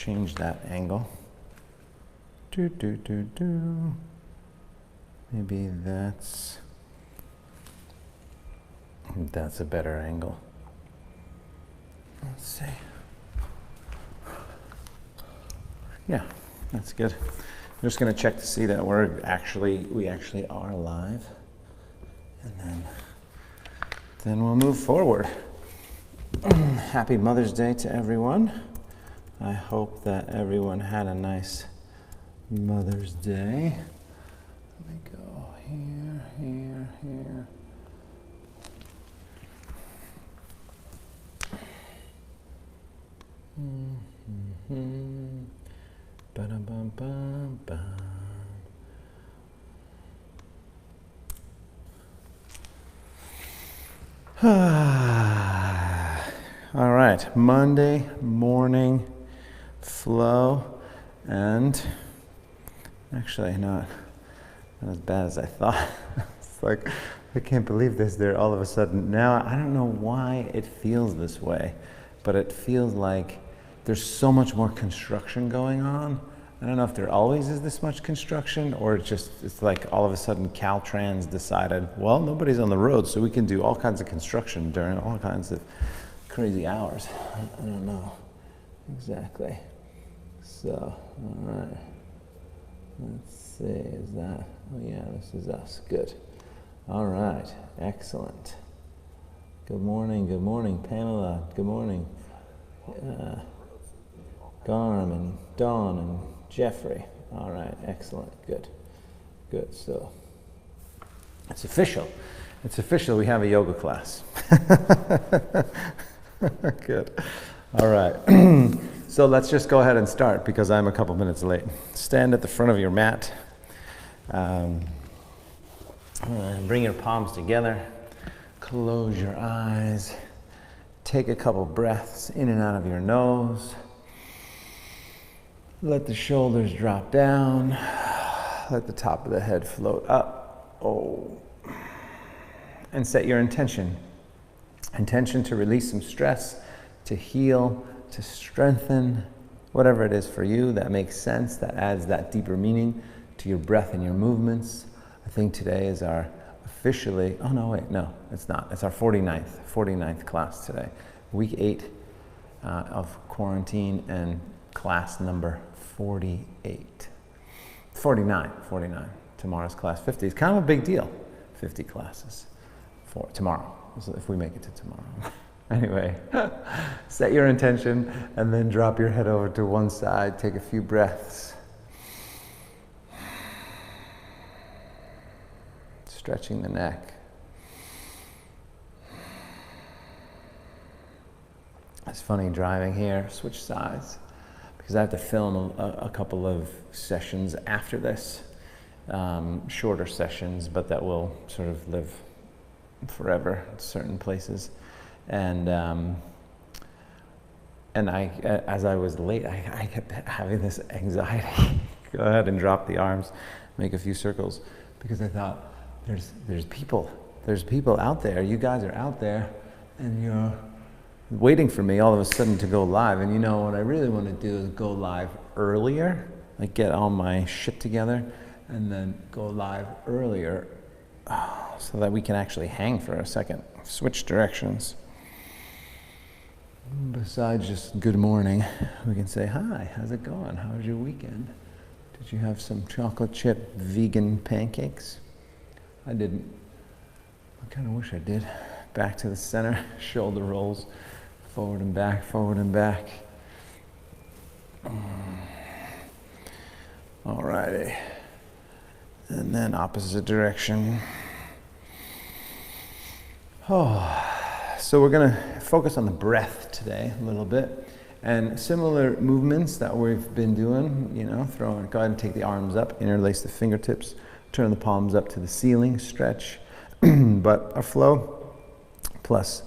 change that angle. Maybe that's a better angle. Let's see. Yeah, that's good. I'm just going to check to see that we actually are live, and then we'll move forward. Happy Mother's Day to everyone. I hope that everyone had a nice Mother's Day. Let me go here, here, here. Ba-dum-bum-bum-bum. All right, Monday morning flow, and actually not as bad as I thought. It's like, I can't believe this there all of a sudden. Now, I don't know why it feels this way, but it feels like there's so much more construction going on. I don't know if there always is this much construction, or it's like all of a sudden Caltrans decided, well, nobody's on the road, so we can do all kinds of construction during all kinds of crazy hours. I don't know exactly. So, all right. Let's see, is that, oh yeah, this is us, good. All right, excellent. Good morning, Pamela, good morning. Garm and Dawn and Jeffrey. All right, excellent, good. So, it's official. We have a yoga class. Good. All right. So let's just go ahead and start because I'm a couple minutes late. Stand at the front of your mat. Bring your palms together. Close your eyes. Take a couple breaths in and out of your nose. Let the shoulders drop down. Let the top of the head float up. And set your intention. Intention to release some stress, to heal, to strengthen, whatever it is for you that makes sense, that adds that deeper meaning to your breath and your movements. I think today is our officially, oh no, wait, no, it's not. It's our 49th class today. Week 8 of quarantine and class number 49. Tomorrow's class 50. It's kind of a big deal, 50 classes for tomorrow, so if we make it to tomorrow. Anyway, set your intention and then drop your head over to one side. Take a few breaths. Stretching the neck. It's funny driving here, switch sides, because I have to film a couple of sessions after this, shorter sessions, but that will sort of live forever in certain places. And I, as I was late, I kept having this anxiety. Go ahead and drop the arms, make a few circles, because I thought there's people out there. You guys are out there, and you're waiting for me all of a sudden to go live. And you know what I really want to do is go live earlier, like get all my shit together, and then go live earlier, so that we can actually hang for a second, switch directions. Besides just good morning, we can say, hi, how's it going? How was your weekend? Did you have some chocolate chip vegan pancakes? I didn't. I kind of wish I did. Back to the center, shoulder rolls, forward and back, forward and back. Alrighty. And then opposite direction. So we're going to focus on the breath today a little bit, and similar movements that we've been doing, go ahead and take the arms up, interlace the fingertips, turn the palms up to the ceiling, stretch, but a flow plus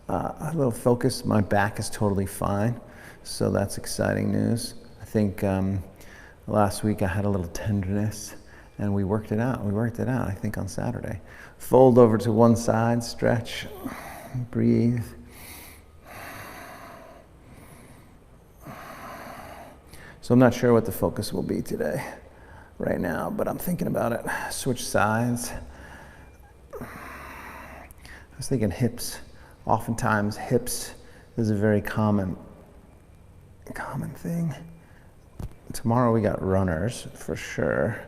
a little focus. My back is totally fine, so that's exciting news. I think last week I had a little tenderness, and we worked it out, I think on Saturday. Fold over to one side, stretch. Breathe. So I'm not sure what the focus will be today, right now, but I'm thinking about it. Switch sides. I was thinking hips. Oftentimes hips is a very common thing. Tomorrow we got runners for sure,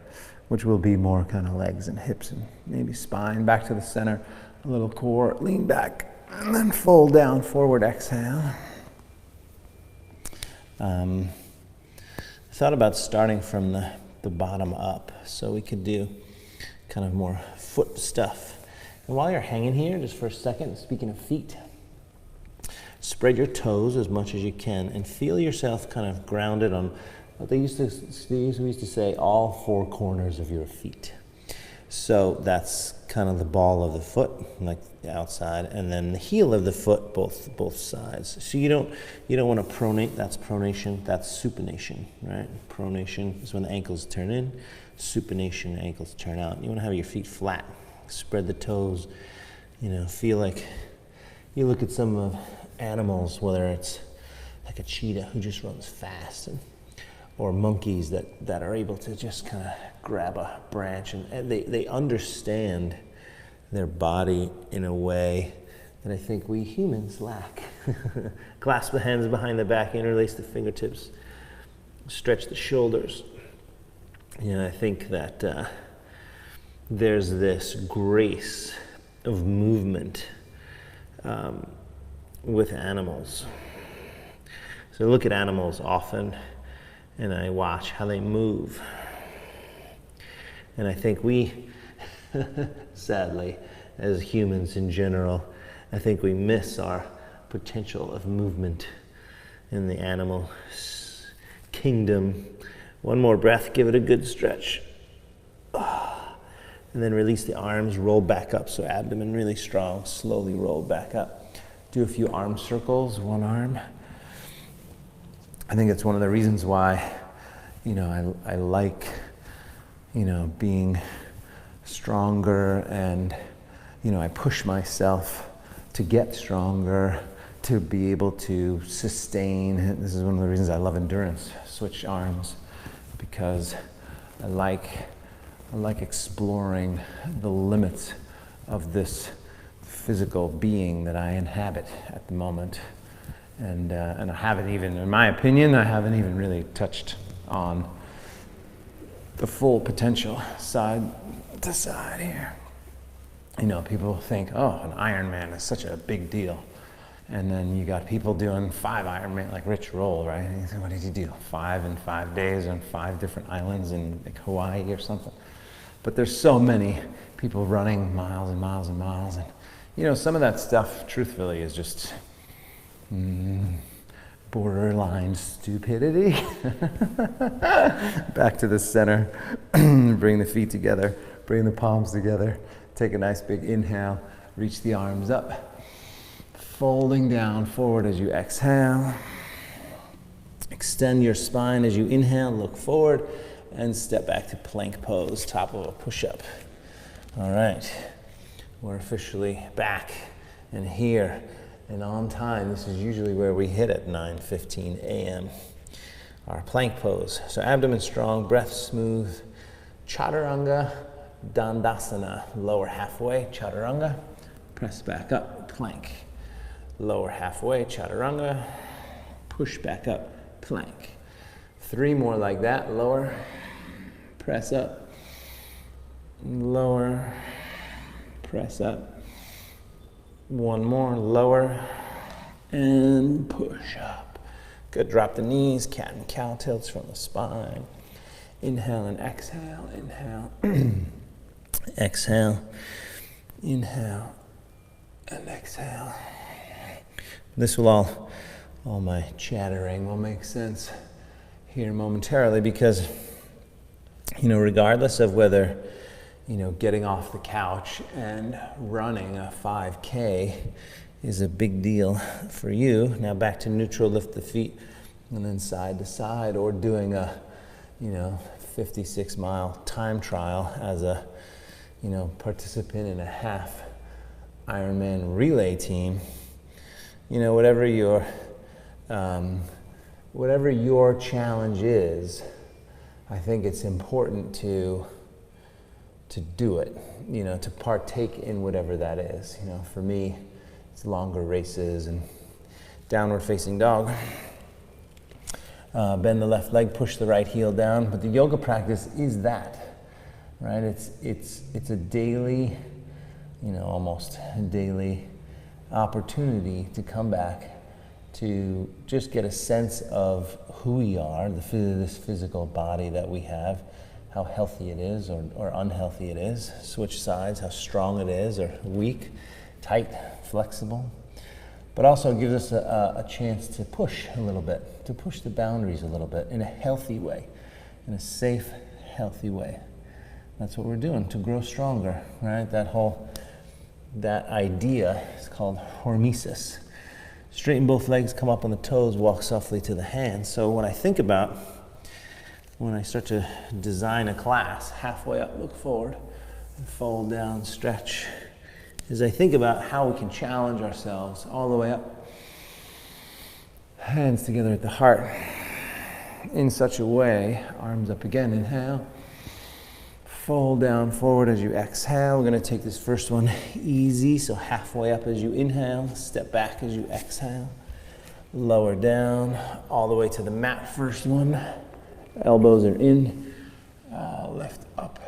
which will be more kind of legs and hips and maybe spine. Back to the center, a little core, lean back, and then fold down, forward exhale. Thought about starting from the bottom up, so we could do kind of more foot stuff. And while you're hanging here, just for a second, speaking of feet, spread your toes as much as you can and feel yourself kind of grounded on what we used to say, all four corners of your feet. So that's kind of the ball of the foot, like the outside, and then the heel of the foot, both sides. So you don't want to pronate. That's pronation. That's supination, right? Pronation is when the ankles turn in. Supination, ankles turn out. You want to have your feet flat. Spread the toes. Feel like you look at some of animals, whether it's like a cheetah who just runs fast, or monkeys that are able to just kind of grab a branch, and they understand their body in a way that I think we humans lack. Clasp the hands behind the back, interlace the fingertips, stretch the shoulders. I think that there's this grace of movement with animals. So I look at animals often, and I watch how they move. And I think we, sadly, as humans in general, I think we miss our potential of movement in the animal kingdom. One more breath, give it a good stretch. And then release the arms, roll back up, so abdomen really strong, slowly roll back up. Do a few arm circles, one arm. I think it's one of the reasons why, I like, being stronger, and, I push myself to get stronger, to be able to sustain. This is one of the reasons I love endurance, switch arms, because I like exploring the limits of this physical being that I inhabit at the moment. And I haven't even, in my opinion, I haven't even really touched on the full potential side to side here. People think, oh, an Ironman is such a big deal. And then you got people doing 5 Ironman, like Rich Roll, right? And you say, what did you do? 5 in 5 days on 5 different islands in like Hawaii or something. But there's so many people running miles and miles and miles. And, some of that stuff, truthfully, is just borderline stupidity. Back to the center. Bring the feet together. Bring the palms together. Take a nice big inhale. Reach the arms up. Folding down forward as you exhale. Extend your spine as you inhale. Look forward. And step back to plank pose, top of a push-up. All right. We're officially back and here and on time. This is usually where we hit at 9:15 a.m. Our plank pose. So abdomen strong, breath smooth. Chaturanga Dandasana. Lower halfway, chaturanga. Press back up, plank. Lower halfway, chaturanga. Push back up, plank. 3 more like that. Lower, press up. Lower, press up. 1 more, lower, and push up. Good, drop the knees, cat and cow tilts from the spine. Inhale and exhale, inhale, exhale, inhale, and exhale. This will all my chattering will make sense here momentarily, because, regardless of whether, getting off the couch and running a 5K is a big deal for you. Now back to neutral, lift the feet, and then side to side, or doing a, 56-mile time trial as a, participant in a half Ironman relay team. Whatever your whatever your challenge is, I think it's important to do it, to partake in whatever that is. For me, it's longer races and downward facing dog. Bend the left leg, push the right heel down. But the yoga practice is that, right? It's a daily, almost a daily opportunity to come back to just get a sense of who we are, this physical body that we have, how healthy it is or unhealthy it is, switch sides, how strong it is or weak, tight, flexible. But also gives us a chance to push a little bit, to push the boundaries a little bit in a healthy way, in a safe, healthy way. That's what we're doing to grow stronger, right? That idea is called hormesis. Straighten both legs, come up on the toes, walk softly to the hands. So when I start to design a class, halfway up, look forward, and fold down, stretch. As I think about how we can challenge ourselves all the way up, hands together at the heart, in such a way, arms up again, inhale, fold down forward as you exhale. We're going to take this first one easy, so halfway up as you inhale, step back as you exhale, lower down, all the way to the mat, first one. Elbows are in, lift up.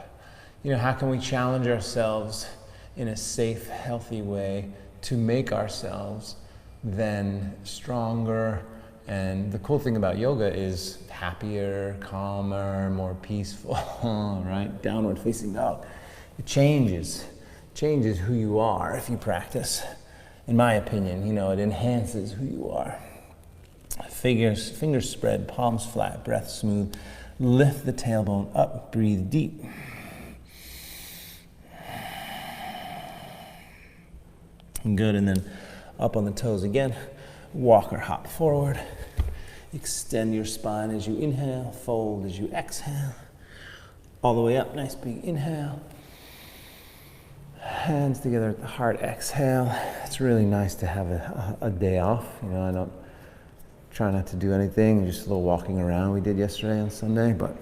How can we challenge ourselves in a safe, healthy way to make ourselves then stronger? And the cool thing about yoga is happier, calmer, more peaceful, right? Downward facing dog. It changes who you are if you practice. In my opinion, it enhances who you are. Fingers spread, palms flat, breath smooth. Lift the tailbone up, breathe deep. Good, and then up on the toes again. Walk or hop forward. Extend your spine as you inhale, fold as you exhale. All the way up, nice big inhale. Hands together at the heart, exhale. It's really nice to have a day off. I don't try not to do anything, just a little walking around we did yesterday on Sunday, but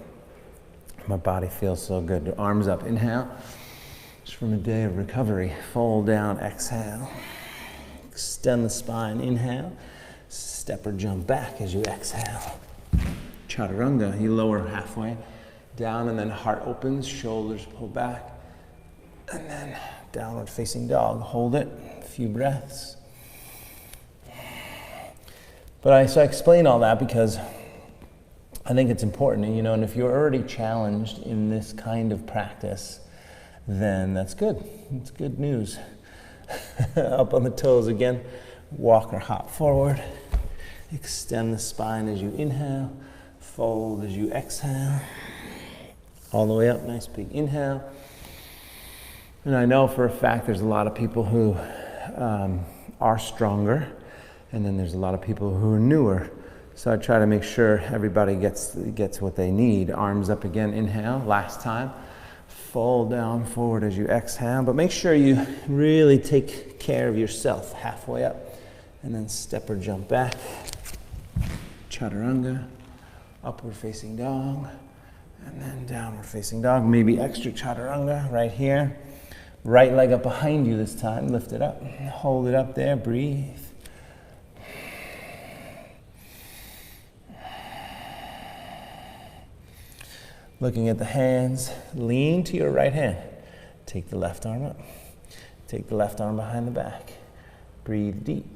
my body feels so good. Arms up, inhale. Just from a day of recovery. Fold down, exhale. Extend the spine, inhale. Step or jump back as you exhale. Chaturanga, you lower halfway down and then heart opens, shoulders pull back. And then downward facing dog, hold it, a few breaths. So I explain all that because I think it's important, and if you're already challenged in this kind of practice, then that's good. It's good news. Up on the toes again, walk or hop forward. Extend the spine as you inhale, fold as you exhale. All the way up, nice big inhale. And I know for a fact there's a lot of people who are stronger, and then there's a lot of people who are newer. So I try to make sure everybody gets what they need. Arms up again, inhale, last time. Fold down forward as you exhale, but make sure you really take care of yourself. Halfway up, and then step or jump back. Chaturanga, upward facing dog, and then downward facing dog. Maybe extra chaturanga right here. Right leg up behind you this time, lift it up. Hold it up there, breathe. Looking at the hands, lean to your right hand. Take the left arm up. Take the left arm behind the back. Breathe deep.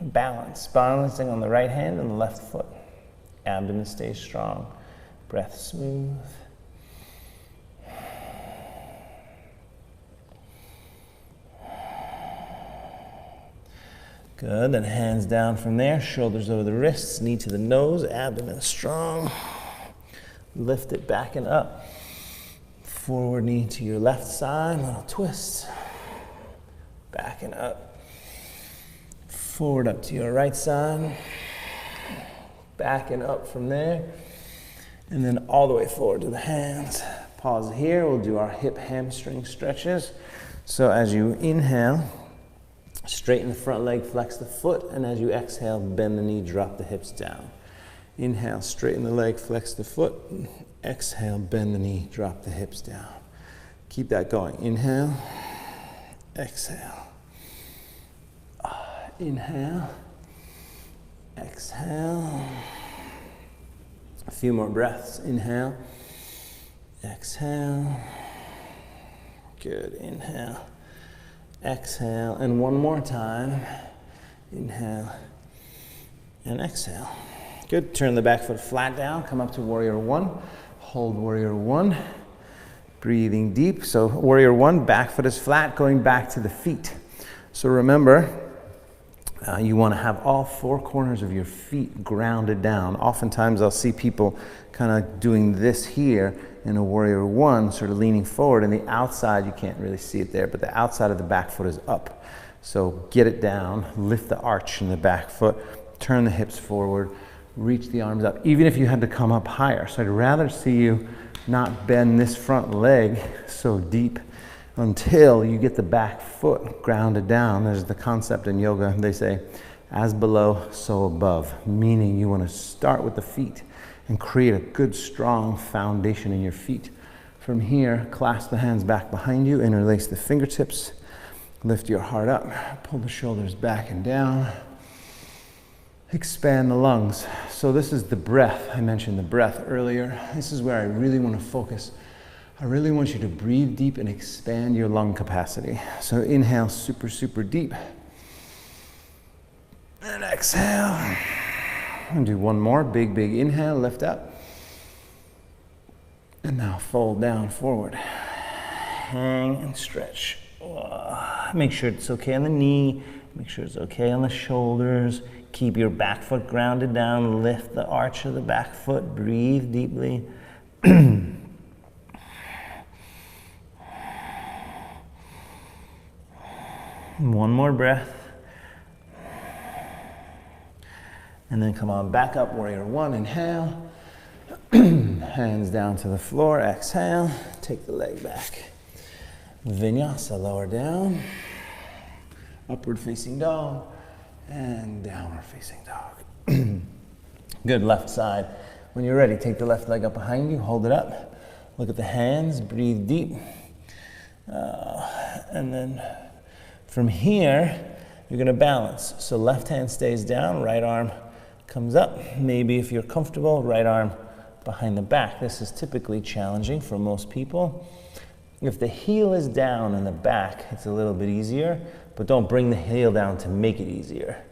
Balance, balancing on the right hand and the left foot. Abdomen stays strong. Breath smooth. Good, then hands down from there, shoulders over the wrists, knee to the nose, abdomen strong. Lift it back and up. Forward knee to your left side, little twist. Back and up. Forward up to your right side. Back and up from there. And then all the way forward to the hands. Pause here, we'll do our hip hamstring stretches. So as you inhale, straighten the front leg, flex the foot, and as you exhale, bend the knee, drop the hips down. Inhale, straighten the leg, flex the foot. Exhale, bend the knee, drop the hips down. Keep that going. Inhale, exhale. Inhale, exhale. A few more breaths. Inhale, exhale. Good. Inhale, exhale. And one more time. Inhale and exhale. Good. Turn the back foot flat down. Come up to warrior one. Hold warrior one. Breathing deep. So warrior one, back foot is flat, going back to the feet. So remember, you want to have all four corners of your feet grounded down. Oftentimes I'll see people kind of doing this here in a warrior one, sort of leaning forward, and the outside, you can't really see it there, but the outside of the back foot is up. So get it down, lift the arch in the back foot, turn the hips forward, reach the arms up, even if you had to come up higher. So I'd rather see you not bend this front leg so deep until you get the back foot grounded down. There's the concept in yoga, they say, as below, so above, meaning you want to start with the feet and create a good, strong foundation in your feet. From here, clasp the hands back behind you, interlace the fingertips, lift your heart up, pull the shoulders back and down, expand the lungs. So this is the breath. I mentioned the breath earlier. This is where I really want to focus. I really want you to breathe deep and expand your lung capacity. So inhale super, super deep. And exhale. And do one more. Big, big inhale. Lift up. And now fold down forward. Hang and stretch. Make sure it's okay on the knee. Make sure it's okay on the shoulders. Keep your back foot grounded down. Lift the arch of the back foot. Breathe deeply. One more breath. And then come on back up, warrior one, inhale. Hands down to the floor, exhale. Take the leg back. Vinyasa, lower down. Upward facing dog. And downward facing dog. Good, left side. When you're ready, take the left leg up behind you, hold it up. Look at the hands, breathe deep. And then from here, you're gonna balance. So left hand stays down, right arm comes up. Maybe if you're comfortable, right arm behind the back. This is typically challenging for most people. If the heel is down in the back, it's a little bit easier, but don't bring the heel down to make it easier.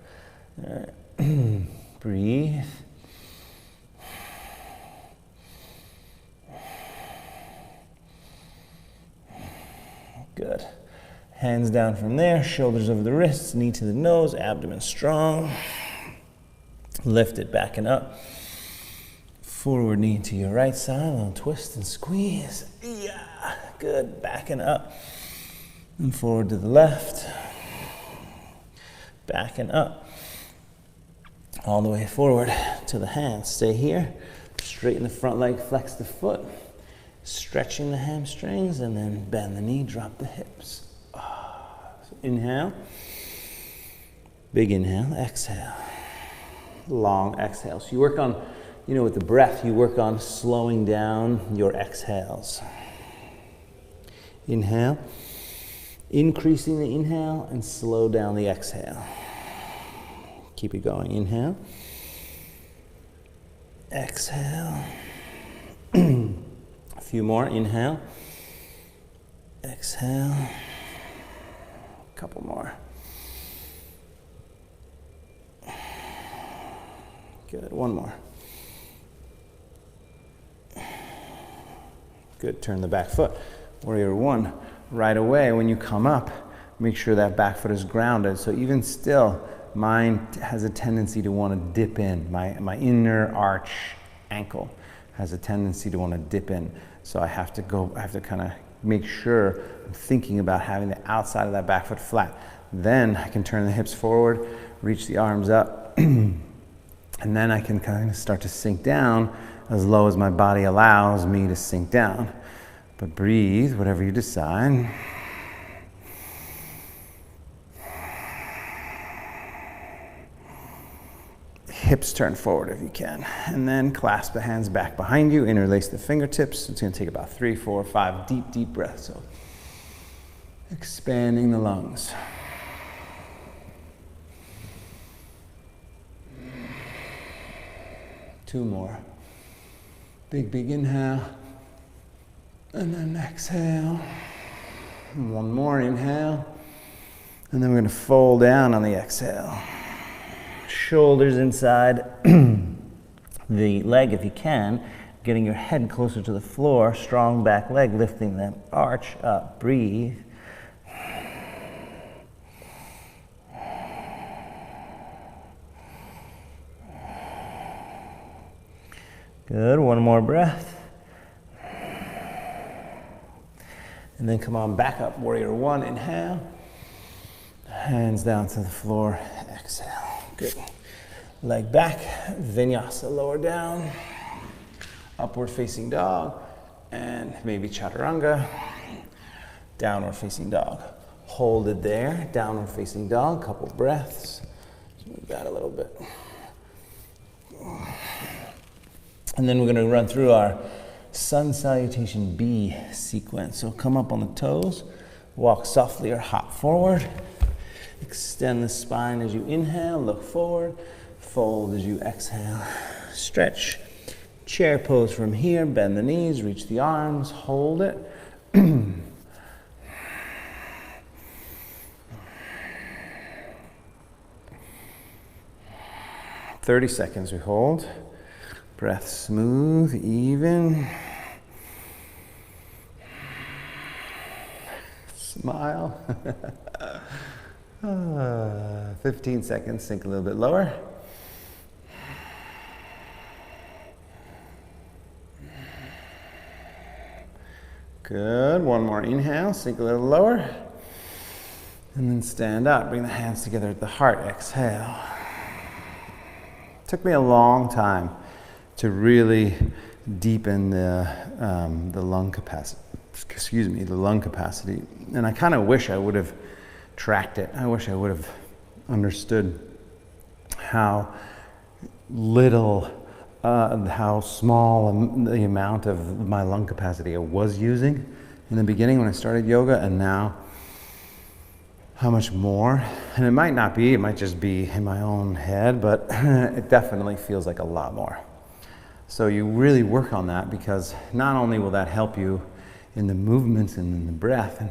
All right. Breathe. Good. Hands down from there, shoulders over the wrists, knee to the nose, abdomen strong. Lift it back and up. Forward knee to your right side, a little twist and squeeze. Yeah, good, back and up. And forward to the left. Back and up. All the way forward to the hands. Stay here. Straighten the front leg, flex the foot. Stretching the hamstrings, and then bend the knee, drop the hips. So inhale. Big inhale, exhale. Long exhale. So you work on, with the breath, you work on slowing down your exhales. Inhale. Increasing the inhale and slow down the exhale. Keep it going. Inhale. Exhale. A few more. Inhale. Exhale. A couple more. Good. One more. Good. Turn the back foot. Warrior one. Right away, when you come up, make sure that back foot is grounded. So even still, mine has a tendency to want to dip in. My inner arch ankle has a tendency to want to dip in. So I have to kind of make sure I'm thinking about having the outside of that back foot flat. Then I can turn the hips forward, reach the arms up, and then I can kind of start to sink down as low as my body allows me to sink down. But breathe, whatever you decide. hips turn forward if you can. And then clasp the hands back behind you, interlace the fingertips. It's gonna take about 3, 4, 5 deep, deep breaths. So expanding the lungs. Two more. Big, big inhale. And then exhale. And one more inhale. And then we're gonna fold down on the exhale. Shoulders inside the leg if you can. Getting your head closer to the floor. Strong back leg, lifting the arch up. Breathe. Good, one more breath. And then come on back up, warrior one, inhale. Hands down to the floor, exhale. Good. Leg back, vinyasa, lower down. Upward facing dog, and maybe chaturanga. Downward facing dog. Hold it there, downward facing dog, couple breaths. Let's move that a little bit. And then we're going to run through our sun salutation B sequence. So come up on the toes, walk softly or hop forward. Extend the spine as you inhale, look forward. Fold as you exhale. Stretch. Chair pose from here, bend the knees, reach the arms, hold it. 30 seconds we hold. Breath smooth, even. Smile. 15 seconds, sink a little bit lower. Good, one more inhale, sink a little lower. And then stand up, bring the hands together at the heart, exhale. Took me a long time to really deepen the lung capacity. The lung capacity. And I kind of wish I would have tracked it. I wish I would have understood how little, how small the amount of my lung capacity I was using in the beginning when I started yoga, and now how much more. And it might not be, it might just be in my own head, but it definitely feels like a lot more. So you really work on that, because not only will that help you in the movements and in the breath,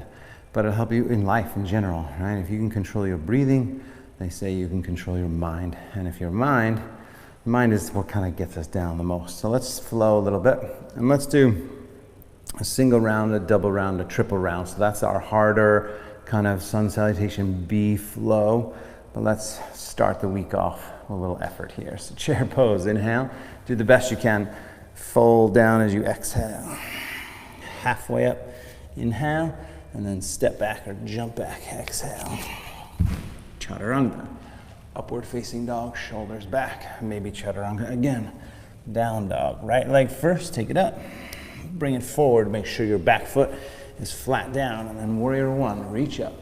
but it'll help you in life in general, right? If you can control your breathing, they say you can control your mind. And if your mind is what kind of gets us down the most. So let's flow a little bit, and let's do a single round, a double round, a triple round. So that's our harder kind of sun salutation B flow. But let's start the week off with a little effort here. So chair pose, inhale. Do the best you can. Fold down as you exhale. Halfway up, inhale, and then step back or jump back, exhale. Chaturanga. Upward facing dog, shoulders back. Maybe chaturanga again. Down dog. Right leg first, take it up. Bring it forward, make sure your back foot is flat down, and then warrior one, reach up.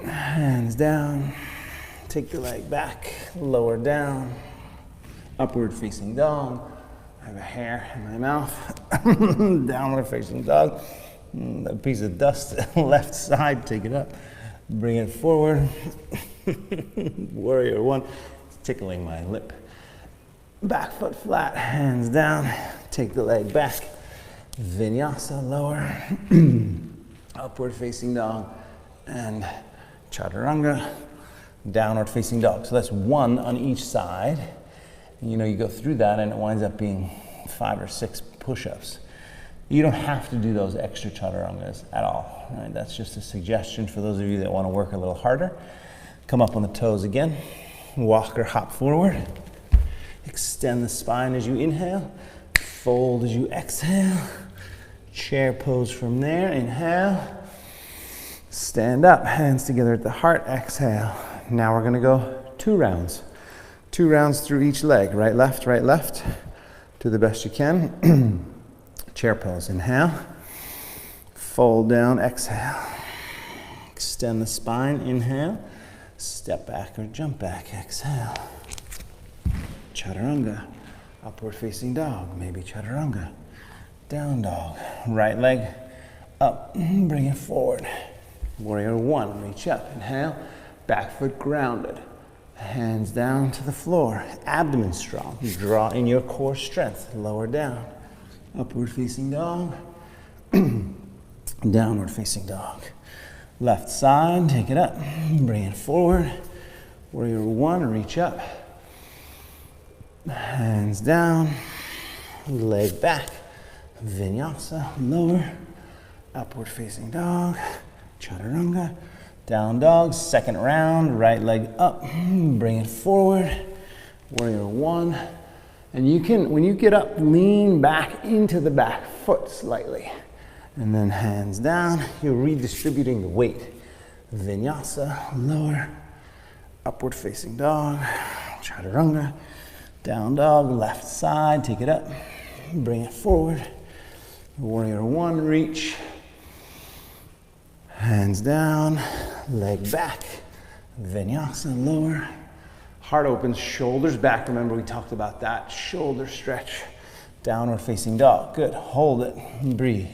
Hands down. Take the leg back, lower down. Upward facing dog. I have a hair in my mouth. Downward facing dog. A piece of dust left side, take it up. Bring it forward. Warrior one. It's tickling my lip. Back foot flat, hands down. Take the leg back. Vinyasa, lower. Upward facing dog. And chaturanga. Downward facing dog. So that's one on each side. You know, you go through that and it winds up being 5 or 6 push-ups. You don't have to do those extra chaturangas at all. Right? That's just a suggestion for those of you that want to work a little harder. Come up on the toes again. Walk or hop forward. Extend the spine as you inhale. Fold as you exhale. Chair pose from there. Inhale. Stand up. Hands together at the heart. Exhale. Now we're going to go 2 rounds. 2 rounds through each leg. Right, left, right, left. Do the best you can. Chair pose. Inhale. Fold down. Exhale. Extend the spine. Inhale. Step back or jump back. Exhale. chaturanga, upward facing dog, maybe chaturanga, down dog, right leg up, bring it forward. Warrior one, reach up, inhale, back foot grounded, hands down to the floor, abdomen strong, draw in your core strength, lower down, upward facing dog, downward facing dog. Left side, take it up, bring it forward, warrior one, reach up, hands down, leg back, vinyasa, lower, upward facing dog, chaturanga, down dog, second round, right leg up, bring it forward, warrior one. And you can, when you get up, lean back into the back foot slightly. And then hands down, you're redistributing the weight. Vinyasa, lower, upward facing dog, chaturanga, down dog, left side, take it up, bring it forward. Warrior one, reach. Hands down, leg back, vinyasa, lower. Heart opens, shoulders back. Remember we talked about that. Shoulder stretch, downward facing dog. Good, hold it, breathe.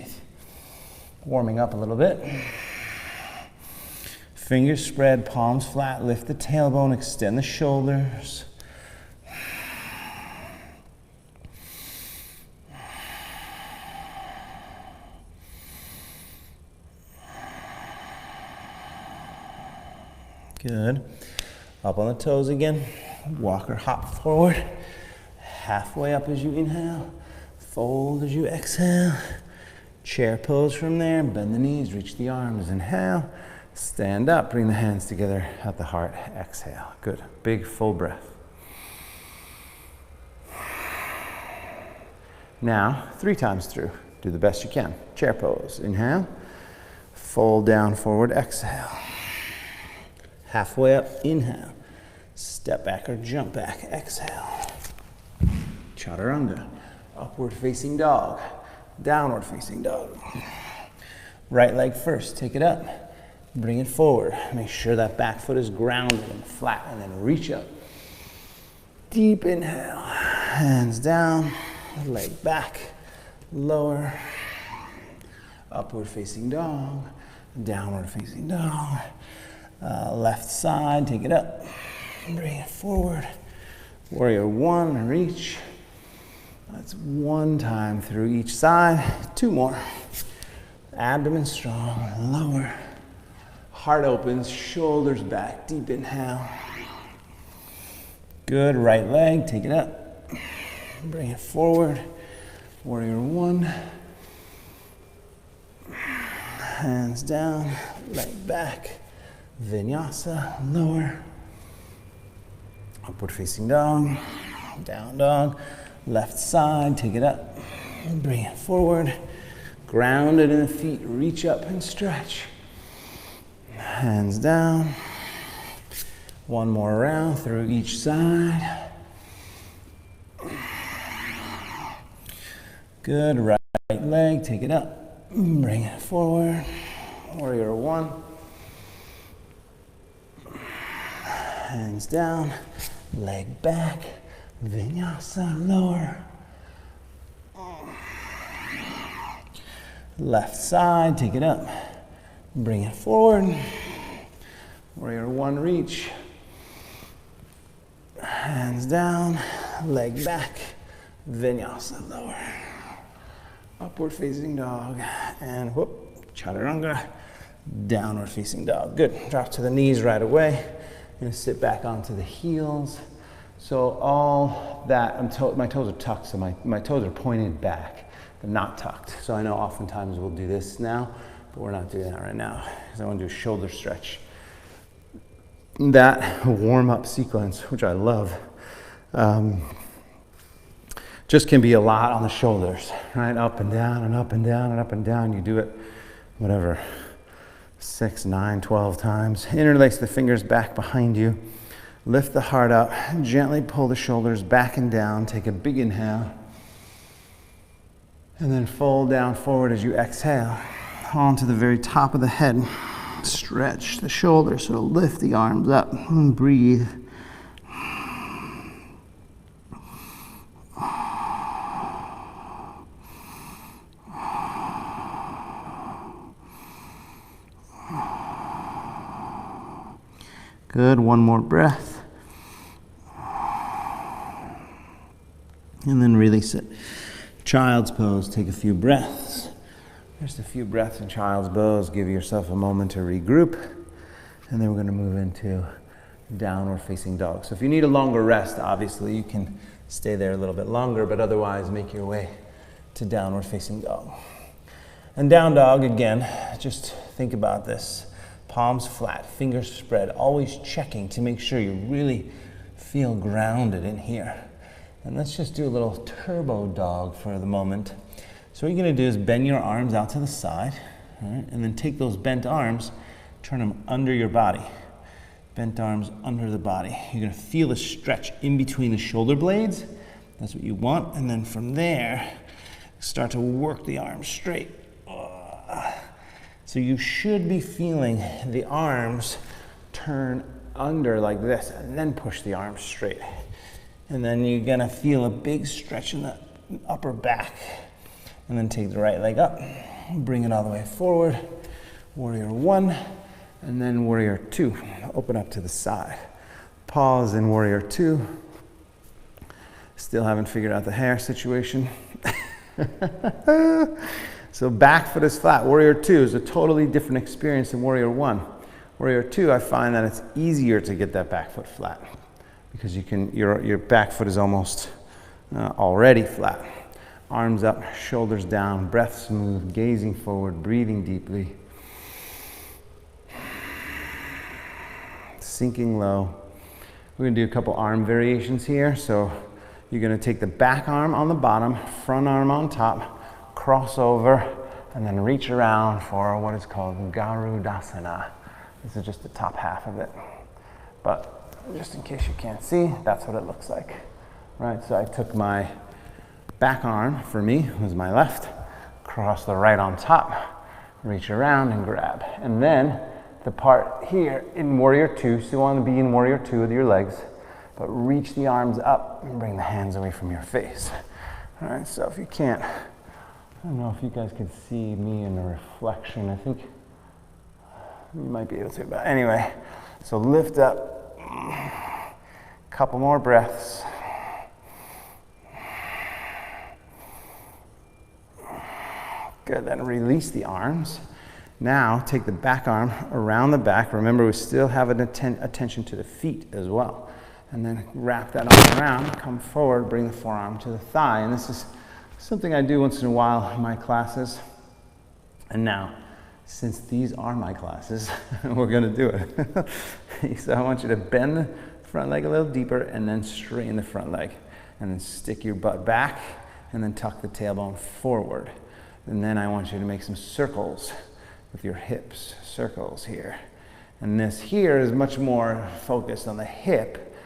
Warming up a little bit. Fingers spread, palms flat, lift the tailbone, extend the shoulders. Good. Up on the toes again. Walk or hop forward. Halfway up as you inhale. Fold as you exhale. Chair pose from there. Bend the knees, reach the arms. Inhale. Stand up. Bring the hands together at the heart. Exhale. Good. Big full breath. Now, 3 times through. Do the best you can. Chair pose. Inhale. Fold down, forward. Exhale. Halfway up, inhale. Step back or jump back, exhale. Chaturanga, upward facing dog, downward facing dog. Right leg first, take it up, bring it forward. Make sure that back foot is grounded and flat, and then reach up. Deep inhale, hands down, leg back, lower. Upward facing dog, downward facing dog. Left side, take it up, bring it forward. Warrior one, reach. That's 1 time through each side. 2 more. Abdomen strong, lower. Heart opens, shoulders back, deep inhale. Good, right leg, take it up, bring it forward. Warrior one. Hands down, leg back. Vinyasa, lower, upward facing dog, down dog, left side, take it up, bring it forward, grounded in the feet, reach up and stretch. Hands down, 1 more round through each side. Good, right leg, take it up, bring it forward, warrior one. Hands down, leg back, vinyasa, lower. Left side, take it up, bring it forward. Warrior one, reach. Hands down, leg back, vinyasa, lower. Upward facing dog, and whoop, chaturanga, downward facing dog. Good, drop to the knees right away. Gonna sit back onto the heels. So all that, my toes are tucked, so my toes are pointed back, but not tucked. So I know oftentimes we'll do this now, but we're not doing that right now, because I wanna do a shoulder stretch. That warm-up sequence, which I love, just can be a lot on the shoulders, right? Up and down and up and down and up and down. You do it, whatever, 6, 9, 12 times. Interlace the fingers back behind you. Lift the heart up. Gently pull the shoulders back and down. Take a big inhale. And then fold down forward as you exhale. Onto the very top of the head. Stretch the shoulders, so lift the arms up. And breathe. Good, one more breath. And then release it. Child's pose, take a few breaths. Just a few breaths in child's pose. Give yourself a moment to regroup. And then we're gonna move into downward facing dog. So if you need a longer rest, obviously you can stay there a little bit longer, but otherwise make your way to downward facing dog. And down dog, again, just think about this. Palms flat, fingers spread, always checking to make sure you really feel grounded in here. And let's just do a little turbo dog for the moment. So what you're gonna do is bend your arms out to the side, all right? And then take those bent arms, turn them under your body. Bent arms under the body. You're gonna feel a stretch in between the shoulder blades. That's what you want. And then from there, start to work the arms straight. So you should be feeling the arms turn under like this and then push the arms straight. And then you're gonna feel a big stretch in the upper back. And then take the right leg up, bring it all the way forward. Warrior one, and then warrior two. Open up to the side. Pause in warrior two. Still haven't figured out the hair situation. So back foot is flat. Warrior two is a totally different experience than warrior one. Warrior two, I find that it's easier to get that back foot flat because your back foot is almost already flat. Arms up, shoulders down, breath smooth, gazing forward, breathing deeply. Sinking low. We're gonna do a couple arm variations here. So you're gonna take the back arm on the bottom, front arm on top, cross over, and then reach around for what is called Garudasana. This is just the top half of it. But just in case you can't see, that's what it looks like. Right, so I took my back arm, for me, was my left, cross the right on top, reach around and grab. And then the part here in warrior two, so you want to be in warrior two with your legs, but reach the arms up and bring the hands away from your face. All right, so if you can't, I don't know if you guys can see me in the reflection. I think you might be able to, but anyway, so lift up, couple more breaths. Good, then release the arms. Now take the back arm around the back. Remember, we still have an attention to the feet as well. And then wrap that arm around, come forward, bring the forearm to the thigh. And this is something I do once in a while in my classes. And now, since these are my classes, we're gonna do it. So I want you to bend the front leg a little deeper and then straighten the front leg. And then stick your butt back and then tuck the tailbone forward. And then I want you to make some circles with your hips, circles here. And this here is much more focused on the hip,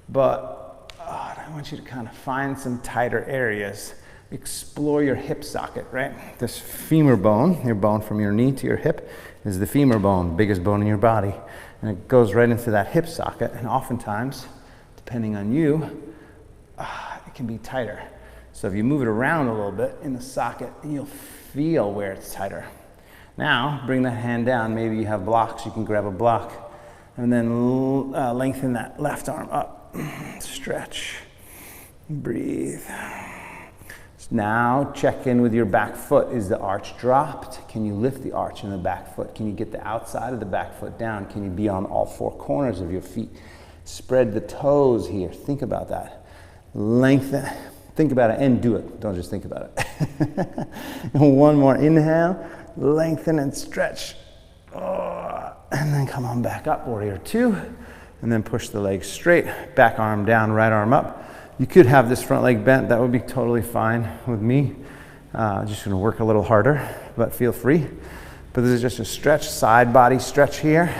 but I want you to kind of find some tighter areas. Explore your hip socket, right? This femur bone, your bone from your knee to your hip, is the femur bone, biggest bone in your body. And it goes right into that hip socket, and oftentimes, depending on you, it can be tighter. So if you move it around a little bit in the socket, you'll feel where it's tighter. Now, bring that hand down. Maybe you have blocks, you can grab a block. And then lengthen that left arm up. Stretch. Breathe. Now, check in with your back foot. Is the arch dropped? Can you lift the arch in the back foot? Can you get the outside of the back foot down? Can you be on all four corners of your feet? Spread the toes here. Think about that. Lengthen. Think about it and do it. Don't just think about it. One more inhale. Lengthen and stretch. And then come on back up, warrior two. And then push the legs straight. Back arm down, right arm up. You could have this front leg bent. That would be totally fine with me. Just gonna work a little harder, but feel free. But this is just a stretch, side body stretch here.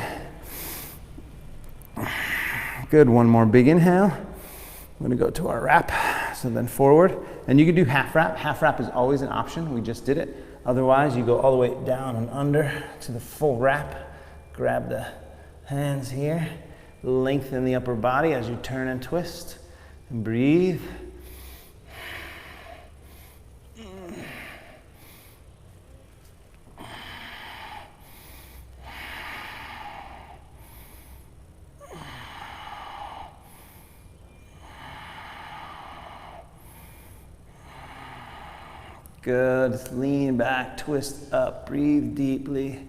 Good, one more big inhale. I'm gonna go to our wrap. So then forward, and you can do half wrap. Half wrap is always an option. We just did it. Otherwise, you go all the way down and under to the full wrap. Grab the hands here. Lengthen the upper body as you turn and twist. And breathe. Good. Lean back, twist up, breathe deeply.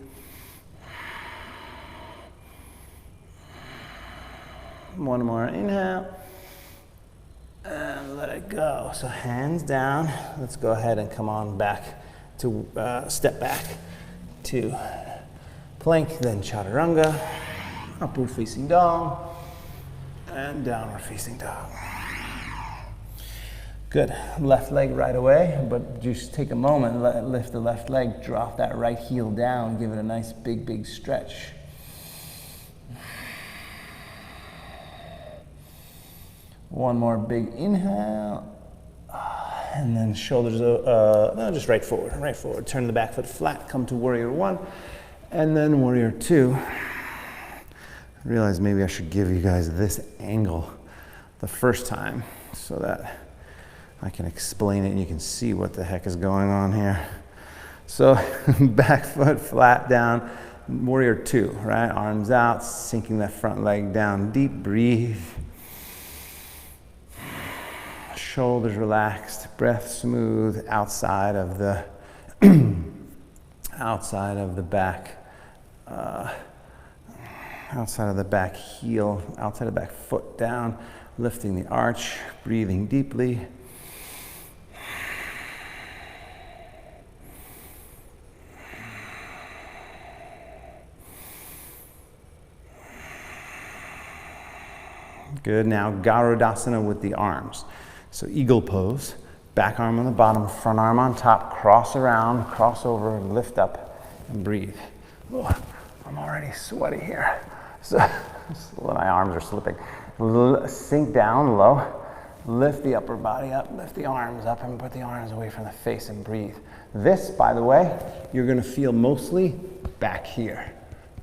One more inhale. And let it go. So hands down. Let's go ahead and come on back to step back to plank, then chaturanga, upward facing dog, and downward facing dog. Good. Left leg right away, but just take a moment, lift the left leg, drop that right heel down, give it a nice big stretch. One more big inhale, and then shoulders, no, just right forward. Turn the back foot flat, come to warrior one, and then warrior two. I realized maybe I should give you guys this angle the first time so that I can explain it and you can see what the heck is going on here. So back foot flat down, warrior two, right? Arms out, sinking that front leg down deep, breathe. Shoulders relaxed, breath smooth outside of the outside of the back heel, outside of the back foot down, lifting the arch, breathing deeply. Good. Now Garudasana with the arms. So eagle pose, back arm on the bottom, front arm on top, cross around, cross over, lift up, and breathe. Oh, I'm already sweaty here. So my arms are slipping. Sink down low, lift the upper body up, lift the arms up, and put the arms away from the face and breathe. This, by the way, you're gonna feel mostly back here,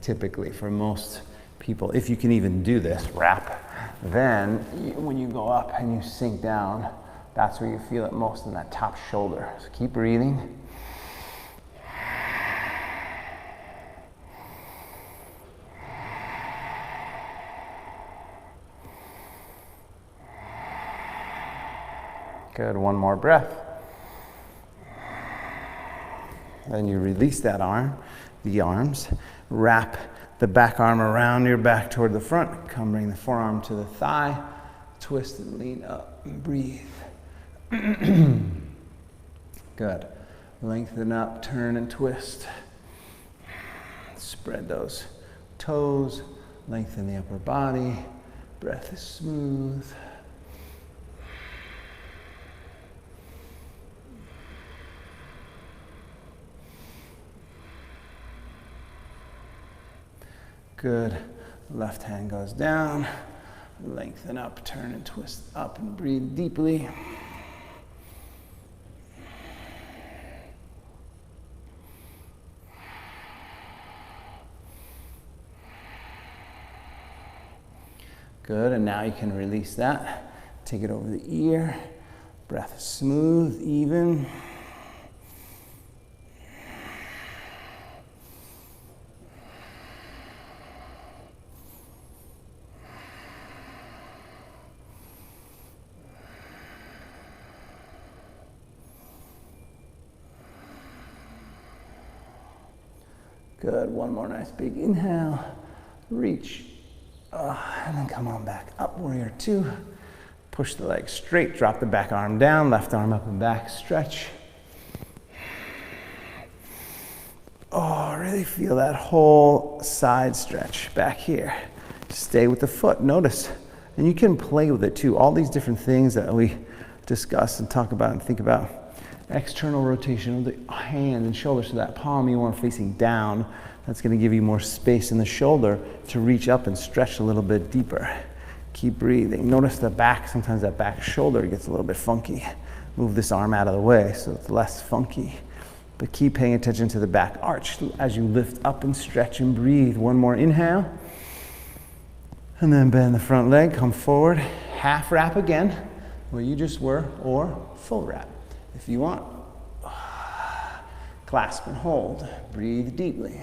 typically for most people. If you can even do this, wrap. Then when you go up and you sink down, that's where you feel it most, in that top shoulder. So keep breathing. Good, one more breath. Then you release that arm, the arms, wrap the back arm around your back toward the front. Come bring the forearm to the thigh. Twist and lean up and breathe. Good. Lengthen up, turn and twist. Spread those toes. Lengthen the upper body. Breath is smooth. Good. Left hand goes down. Lengthen up, turn and twist up and breathe deeply. Good, and now you can release that. Take it over the ear. Breath is smooth, even. Good, one more nice big inhale, reach, and then come on back up, warrior two. Push the leg straight, drop the back arm down, left arm up and back, stretch. Oh, really feel that whole side stretch back here. Stay with the foot, notice. And you can play with it too. All these different things that we discuss and talk about and think about. External rotation of the hand and shoulder, so that palm you want facing down. That's going to give you more space in the shoulder to reach up and stretch a little bit deeper. Keep breathing. Notice the back, sometimes that back shoulder gets a little bit funky. Move this arm out of the way so it's less funky. But keep paying attention to the back arch as you lift up and stretch and breathe. One more inhale. And then bend the front leg, come forward. Half wrap again, where you just were, or full wrap. If you want, clasp and hold. Breathe deeply.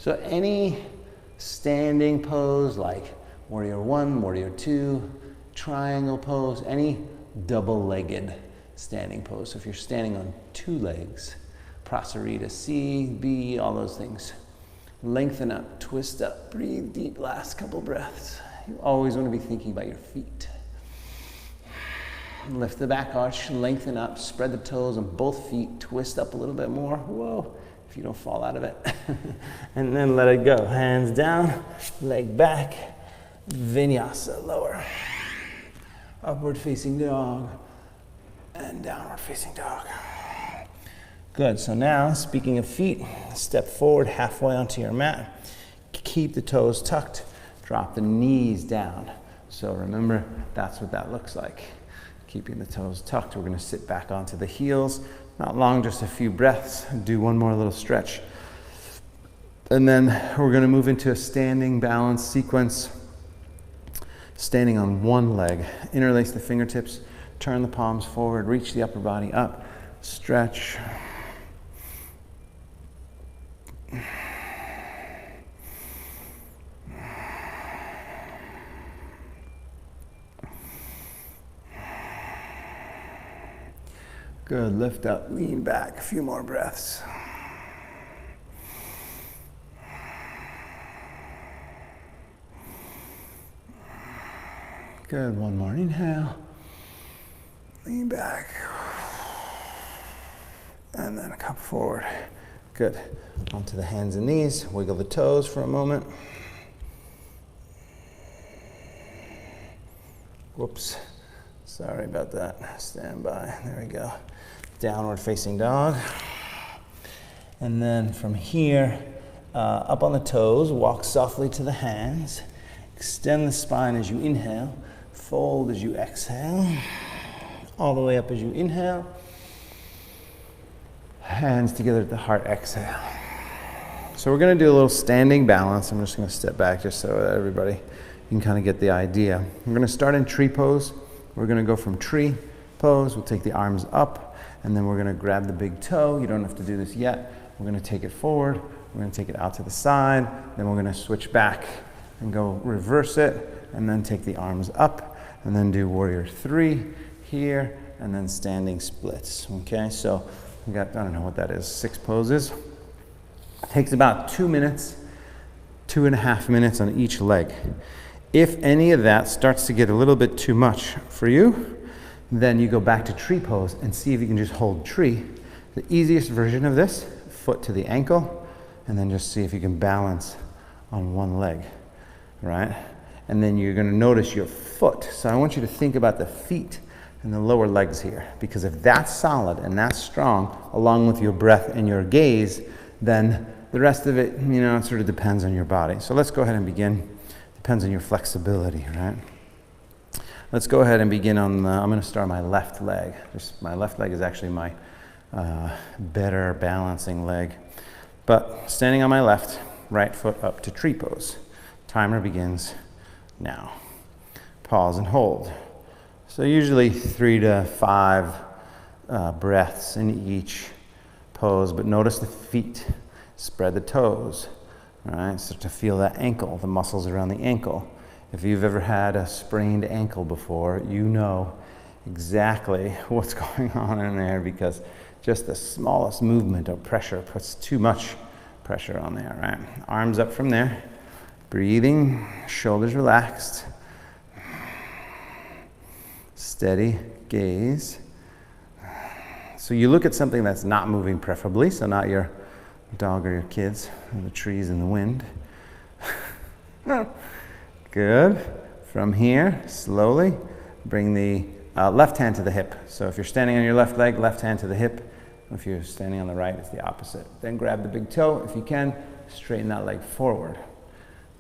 So any standing pose like warrior one, warrior two, triangle pose, any double-legged standing pose. So if you're standing on two legs, Prasarita, C, B, all those things. Lengthen up, twist up, breathe deep, last couple breaths. You always want to be thinking about your feet. Lift the back arch, lengthen up, spread the toes on both feet, twist up a little bit more. Whoa, if you don't fall out of it. And then let it go. Hands down, leg back, vinyasa, lower. Upward facing dog, and downward facing dog. Good, so now, speaking of feet, step forward halfway onto your mat. Keep the toes tucked, drop the knees down. So remember, that's what that looks like. Keeping the toes tucked, we're gonna sit back onto the heels. Not long, just a few breaths. Do one more little stretch. And then we're gonna move into a standing balance sequence. Standing on one leg, interlace the fingertips, turn the palms forward, reach the upper body up, stretch. Good, lift up, lean back, a few more breaths. Good, one more inhale, lean back, and then come forward. Good, onto the hands and knees, wiggle the toes for a moment. Whoops, sorry about that, stand by, there we go. Downward facing dog. And then from here, up on the toes, walk softly to the hands. Extend the spine as you inhale, fold as you exhale. All the way up as you inhale. Hands together at the heart, exhale. So we're gonna do a little standing balance. I'm just gonna step back just so that everybody can kind of get the idea. We're gonna start in tree pose. We're gonna go from tree pose. We'll take the arms up, and then we're gonna grab the big toe. You don't have to do this yet. We're gonna take it forward. We're gonna take it out to the side. Then we're gonna switch back and go reverse it, and then take the arms up, and then do warrior three here, and then standing splits, okay? So we got, I don't know what that is, 6 poses. It takes about 2 minutes, 2.5 minutes on each leg. If any of that starts to get a little bit too much for you, then you go back to tree pose and see if you can just hold tree. The easiest version of this, foot to the ankle, and then just see if you can balance on one leg, right? And then you're gonna notice your foot. So I want you to think about the feet and the lower legs here, because if that's solid and that's strong, along with your breath and your gaze, then the rest of it, you know, it sort of depends on your body. So let's go ahead and begin. Depends on your flexibility, right? Let's go ahead and begin on the, I'm gonna start my left leg. My left leg is actually my better balancing leg. But standing on my left, right foot up to tree pose. Timer begins now. Pause and hold. So usually 3 to 5 breaths in each pose, but notice the feet, spread the toes, all right? Start to feel that ankle, the muscles around the ankle. If you've ever had a sprained ankle before, you know exactly what's going on in there, because just the smallest movement or pressure puts too much pressure on there, right? Arms up from there, breathing, shoulders relaxed. Steady gaze. So you look at something that's not moving preferably, so not your dog or your kids, or the trees in the wind. Good. From here, slowly bring the left hand to the hip. So if you're standing on your left leg, left hand to the hip. If you're standing on the right, it's the opposite. Then grab the big toe. If you can, straighten that leg forward.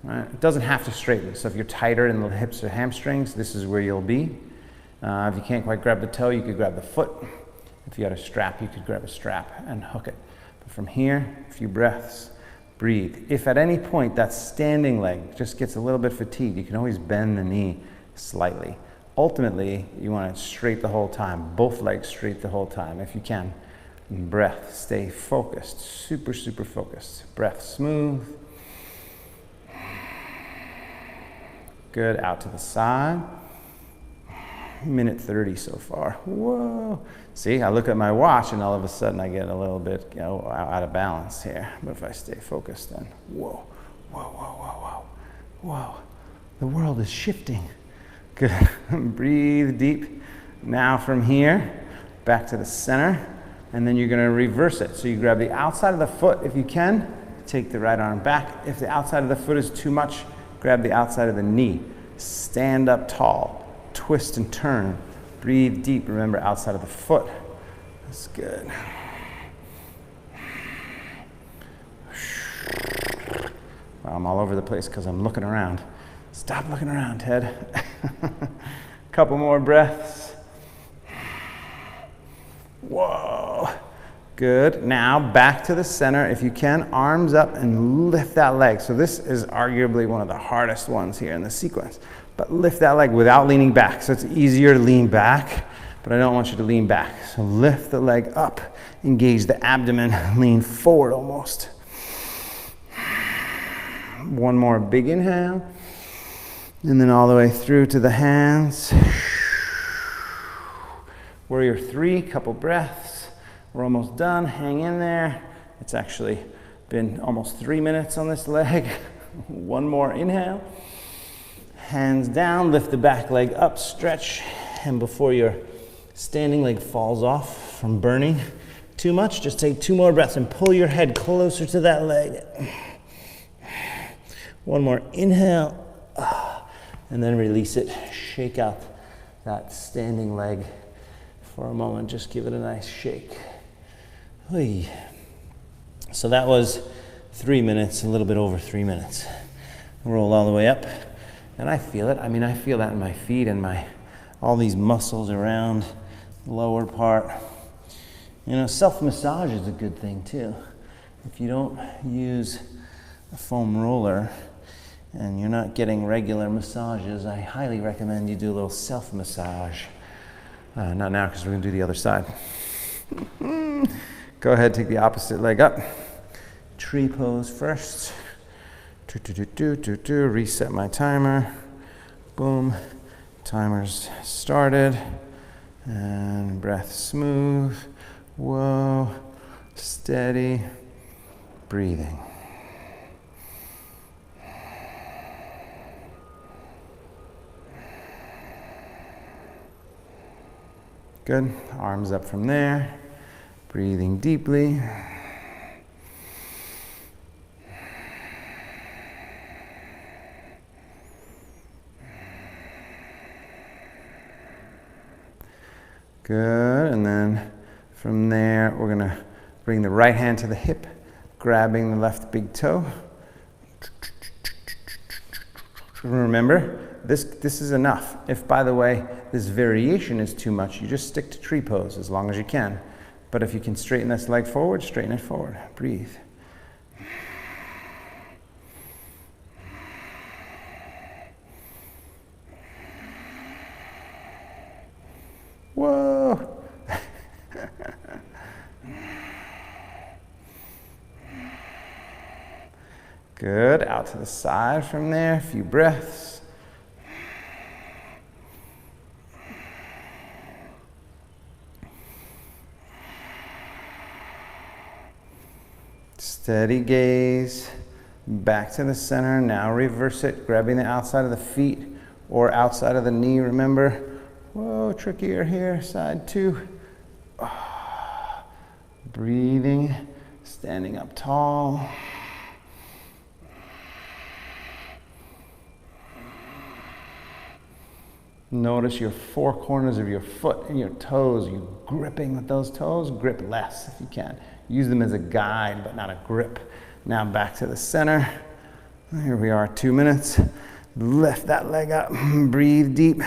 Right? It doesn't have to straighten. So if you're tighter in the hips or hamstrings, this is where you'll be. If you can't quite grab the toe, you could grab the foot. If you had a strap, you could grab a strap and hook it. But from here, a few breaths, breathe. If at any point that standing leg just gets a little bit fatigued, you can always bend the knee slightly. Ultimately, you want it straight the whole time, both legs straight the whole time, if you can. And breath, stay focused, super, super focused. Breath smooth. Good, out to the side. Minute 30 so far. Whoa. See, I look at my watch and all of a sudden I get a little bit, you know, out of balance here. But if I stay focused, then whoa, whoa, whoa, whoa, whoa, whoa. The world is shifting. Good. Breathe deep. Now from here, back to the center, and then you're going to reverse it. So you grab the outside of the foot if you can, take the right arm back. If the outside of the foot is too much, grab the outside of the knee. Stand up tall. Twist and turn. Breathe deep. Remember, outside of the foot. That's good. Well, I'm all over the place because I'm looking around. Stop looking around, Ted. Couple more breaths. Whoa. Good. Now back to the center. If you can, arms up and lift that leg. So this is arguably one of the hardest ones here in the sequence. But lift that leg without leaning back. So it's easier to lean back, but I don't want you to lean back. So lift the leg up, engage the abdomen, lean forward almost. One more big inhale, and then all the way through to the hands. Warrior 3, couple breaths. We're almost done. Hang in there. It's actually been almost 3 minutes on this leg. One more inhale. Hands down, lift the back leg up, stretch, and before your standing leg falls off from burning too much, just take 2 more breaths and pull your head closer to that leg. One more inhale, and then release it. Shake out that standing leg for a moment. Just give it a nice shake. So that was 3 minutes, a little bit over 3 minutes. Roll all the way up. And I feel it. I mean, I feel that in my feet and all these muscles around the lower part. You know, self-massage is a good thing too. If you don't use a foam roller and you're not getting regular massages, I highly recommend you do a little self-massage. Not now, because we're going to do the other side. Go ahead, take the opposite leg up. Tree pose first. Reset my timer. Boom. Timer's started. And breath smooth. Whoa. Steady. Breathing. Good. Arms up from there. Breathing deeply. Good, and then from there, we're gonna bring the right hand to the hip, grabbing the left big toe. Remember, this is enough. If, by the way, this variation is too much, you just stick to tree pose as long as you can. But if you can straighten this leg forward, straighten it forward. Breathe. Whoa. Good. Out to the side from there. A few breaths. Steady gaze. Back to the center. Now reverse it, grabbing the outside of the feet or outside of the knee. Remember. Whoa, trickier here. Side 2. Breathing. Standing up tall. Notice your 4 corners of your foot and your toes. You're gripping with those toes. Grip less if you can. Use them as a guide, but not a grip. Now back to the center. Here we are, 2 minutes. Lift that leg up. Breathe deep.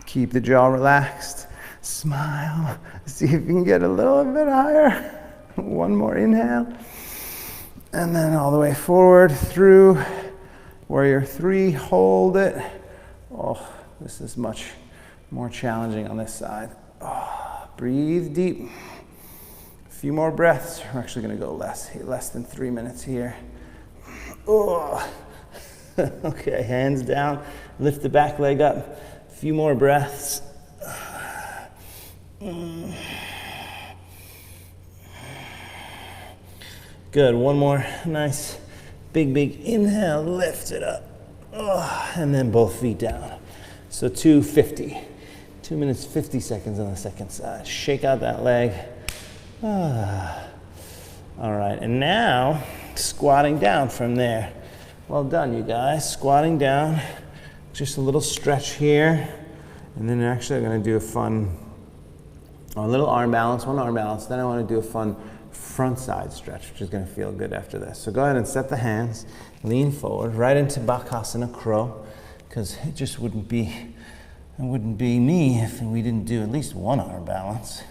Keep the jaw relaxed. Smile. See if you can get a little bit higher. One more inhale. And then all the way forward through Warrior 3. Hold it. Oh, this is much more challenging on this side. Oh, breathe deep. A few more breaths. We're actually going to go less than 3 minutes here. Oh. Okay, hands down, lift the back leg up. A few more breaths. Good, one more nice big inhale, lift it up. Oh, and then both feet down. So 2:50. 2 minutes, 50 seconds on the second side. Shake out that leg. Ah. All right, and now squatting down from there. Well done, you guys. Squatting down, just a little stretch here. And then actually I'm gonna do a little arm balance, one arm balance. Then I wanna do a fun front side stretch, which is gonna feel good after this. So go ahead and set the hands, lean forward, right into Bakasana Crow, because it just wouldn't be me if we didn't do at least one arm balance.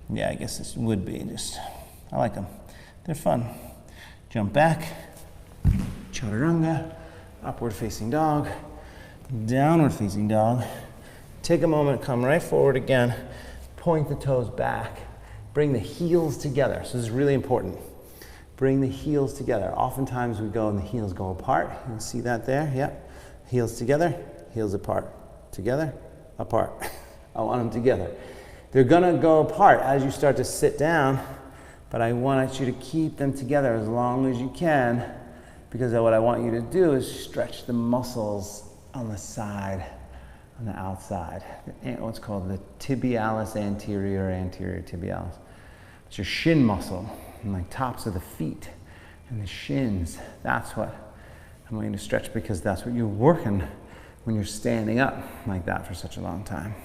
Yeah, I guess this would be I like them. They're fun. Jump back, chaturanga, upward facing dog, downward facing dog. Take a moment, come right forward again, point the toes back, bring the heels together. So this is really important. Bring the heels together. Oftentimes we go and the heels go apart. You can see that there, yep. Heels together, heels apart. Together, apart. I want them together. They're gonna go apart as you start to sit down, but I want you to keep them together as long as you can, because what I want you to do is stretch the muscles on the side, on the outside. What's called the tibialis anterior tibialis. It's your shin muscle, and like tops of the feet and the shins. That's what I'm going to stretch, because that's what you're working when you're standing up like that for such a long time.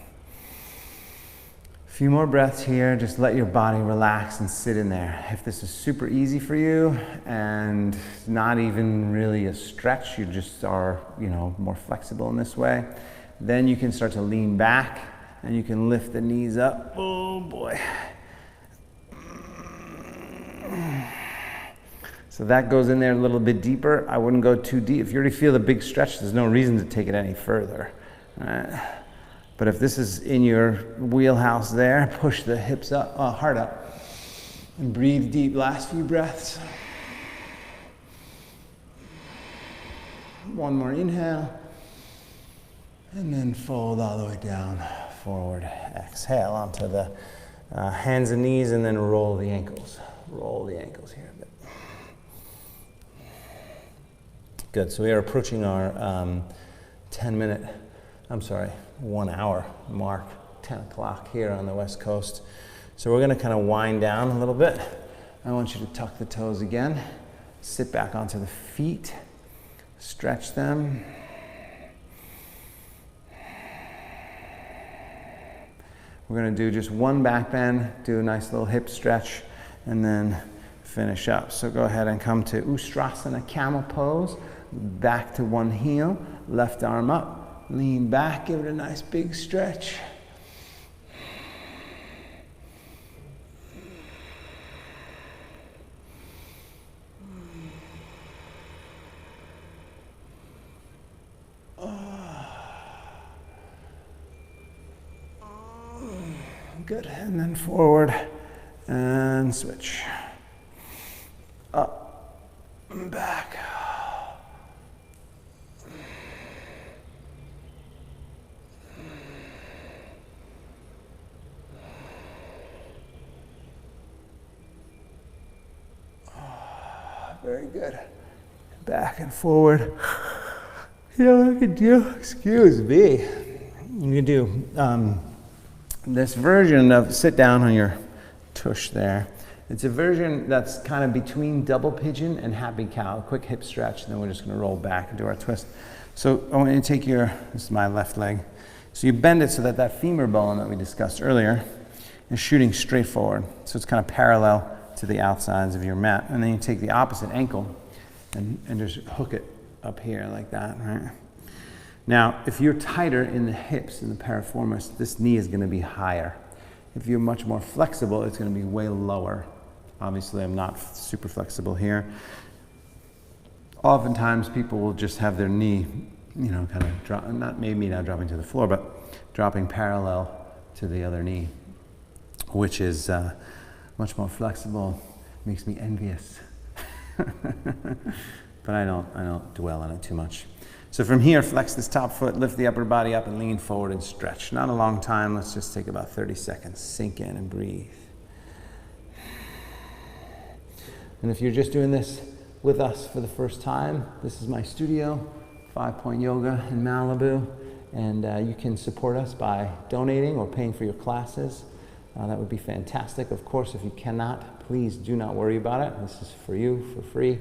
A few more breaths here. Just let your body relax and sit in there. If this is super easy for you and not even really a stretch, you just are, more flexible in this way, then you can start to lean back and you can lift the knees up. Oh boy. So that goes in there a little bit deeper. I wouldn't go too deep. If you already feel the big stretch, there's no reason to take it any further. But if this is in your wheelhouse there, push the hips up, heart up, and breathe deep. Last few breaths. One more inhale, and then fold all the way down, forward. Exhale onto the hands and knees, and then roll the ankles. Roll the ankles here a bit. Good, so we are approaching our 1 hour mark, 10 o'clock here on the West Coast. So we're gonna kind of wind down a little bit. I want you to tuck the toes again, sit back onto the feet, stretch them. We're gonna do just one back bend, do a nice little hip stretch, and then finish up. So go ahead and come to Ustrasana camel pose. Back to one heel, left arm up, lean back, give it a nice big stretch. Good, and then forward and switch. Up, back. Very good. Back and forward. Look at you. Excuse me. You do this version of sit down on your tush there. It's a version that's kind of between double pigeon and happy cow. A quick hip stretch, and then we're just going to roll back and do our twist. So I want you to take this is my left leg. So you bend it so that that femur bone that we discussed earlier is shooting straight forward. So it's kind of parallel to the outsides of your mat. And then you take the opposite ankle and just hook it up here like that, right? Now, if you're tighter in the hips, in the piriformis, this knee is gonna be higher. If you're much more flexible, it's gonna be way lower. Obviously, I'm not super flexible here. Oftentimes, people will just have their knee, kind of drop, maybe not dropping to the floor, but dropping parallel to the other knee, which is much more flexible. Makes me envious. but I don't dwell on it too much. So from here, flex this top foot, lift the upper body up and lean forward and stretch. Not a long time, let's just take about 30 seconds. Sink in and breathe. And if you're just doing this with us for the first time, this is my studio, 5 Point Yoga in Malibu. And you can support us by donating or paying for your classes. That would be fantastic. Of course, if you cannot, please do not worry about it. This is for you, for free.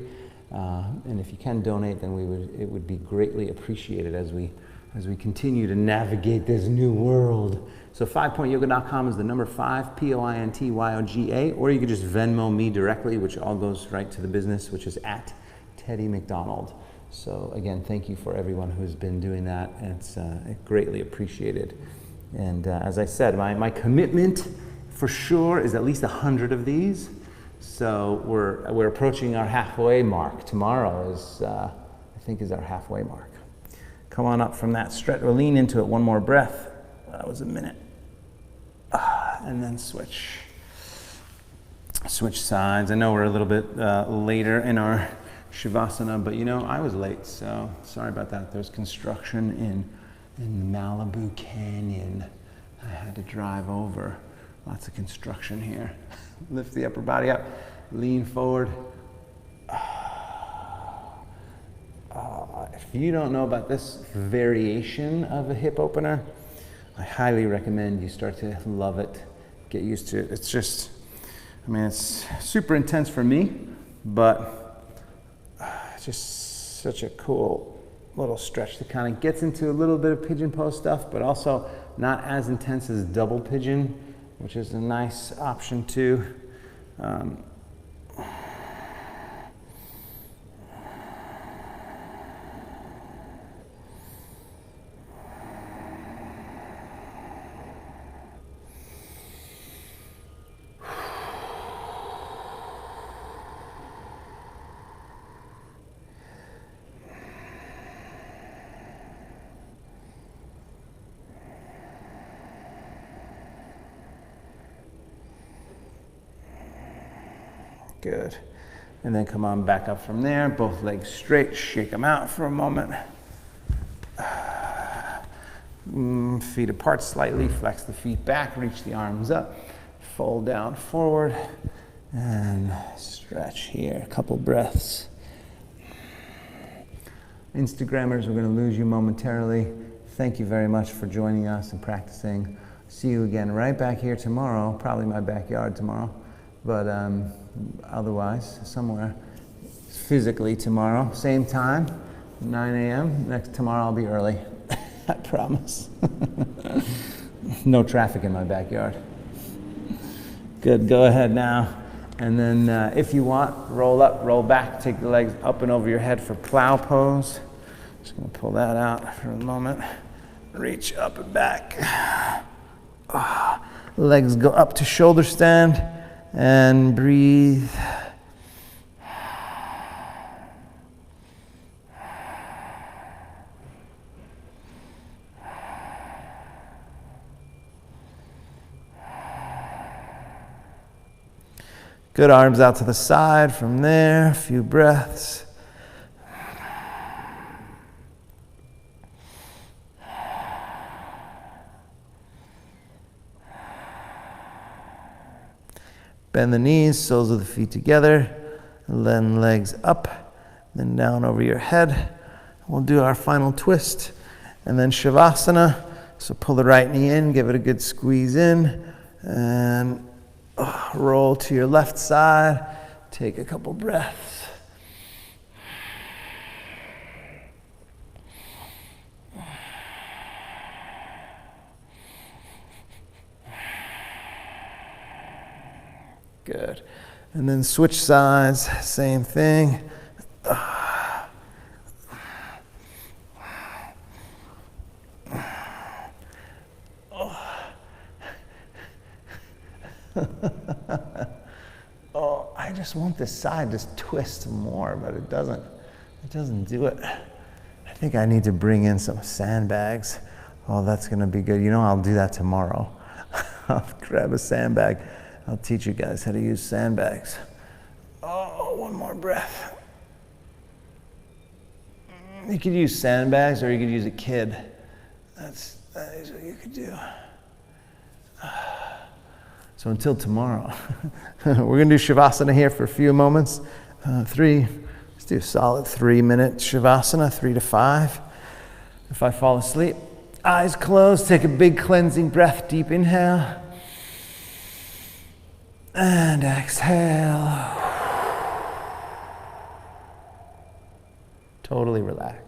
And if you can donate, then it would be greatly appreciated as we continue to navigate this new world. So 5pointyoga.com is the number 5, POINTYOGA, or you could just Venmo me directly, which all goes right to the business, which is at Teddy McDonald. So again, thank you for everyone who's been doing that, and it's greatly appreciated. And as I said, my commitment for sure is at least 100 of these. So we're approaching our halfway mark. Tomorrow is, I think, is our halfway mark. Come on up from that stretch, or lean into it. One more breath. That was a minute. And then switch sides. I know we're a little bit later in our Shavasana, but I was late, so sorry about that. There's construction in the Malibu Canyon. I had to drive over. Lots of construction here. Lift the upper body up, lean forward. If you don't know about this variation of a hip opener, I highly recommend you start to love it, get used to it. It's just, it's super intense for me, but it's just such a cool little stretch that kind of gets into a little bit of pigeon pose stuff, but also not as intense as double pigeon, which is a nice option too. Good. And then come on back up from there, both legs straight, shake them out for a moment. Feet apart slightly, flex the feet back, reach the arms up, fold down forward, and stretch here, a couple breaths. Instagrammers, we're going to lose you momentarily. Thank you very much for joining us and practicing. See you again right back here tomorrow, probably my backyard tomorrow. But otherwise, somewhere physically tomorrow, same time, 9 a.m. Tomorrow I'll be early, I promise. No traffic in my backyard. Good, go ahead now. And then if you want, roll up, roll back, take the legs up and over your head for plow pose. Just gonna pull that out for a moment. Reach up and back. Legs go up to shoulder stand. And breathe. Good, arms out to the side from there, a few breaths. Bend the knees, soles of the feet together, then legs up, then down over your head. We'll do our final twist, and then Shavasana. So pull the right knee in, give it a good squeeze in, and roll to your left side. Take a couple breaths. Good. And then switch sides, same thing. I just want this side to twist more, but it doesn't do it. I think I need to bring in some sandbags. Oh, that's gonna be good. I'll do that tomorrow. I'll grab a sandbag. I'll teach you guys how to use sandbags. Oh, one more breath. You could use sandbags or you could use a kid. That is what you could do. So until tomorrow, we're going to do Shavasana here for a few moments. Let's do a solid 3-minute Shavasana, 3 to 5. If I fall asleep, eyes closed, take a big cleansing breath, deep inhale. And exhale. Totally relaxed.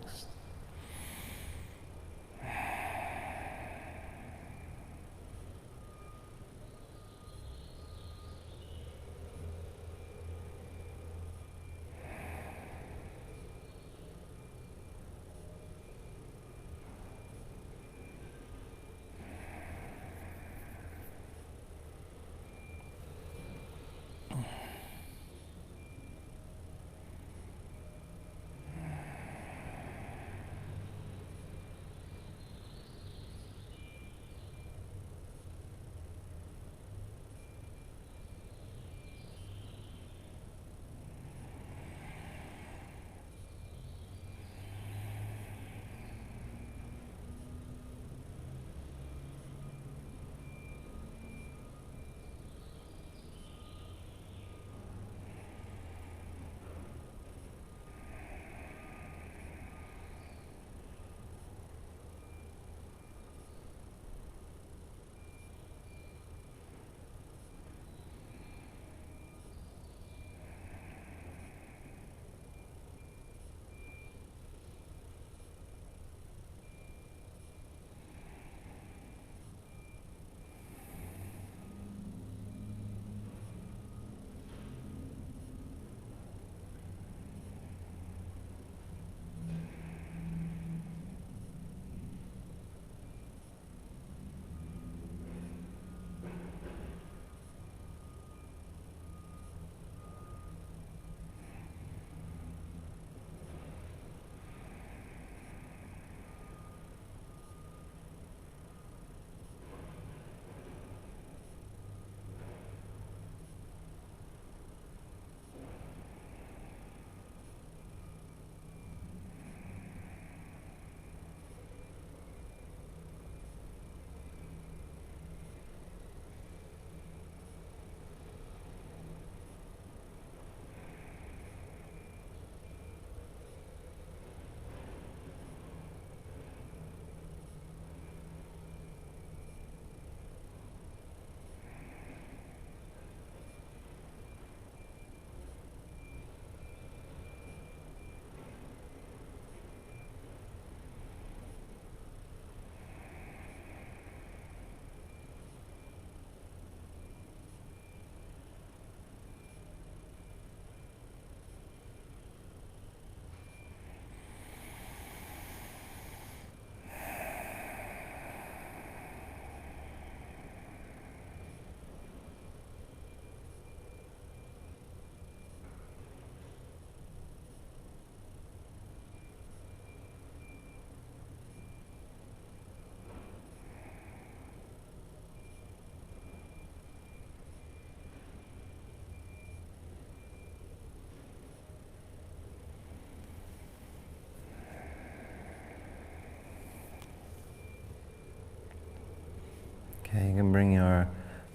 Okay, you can bring your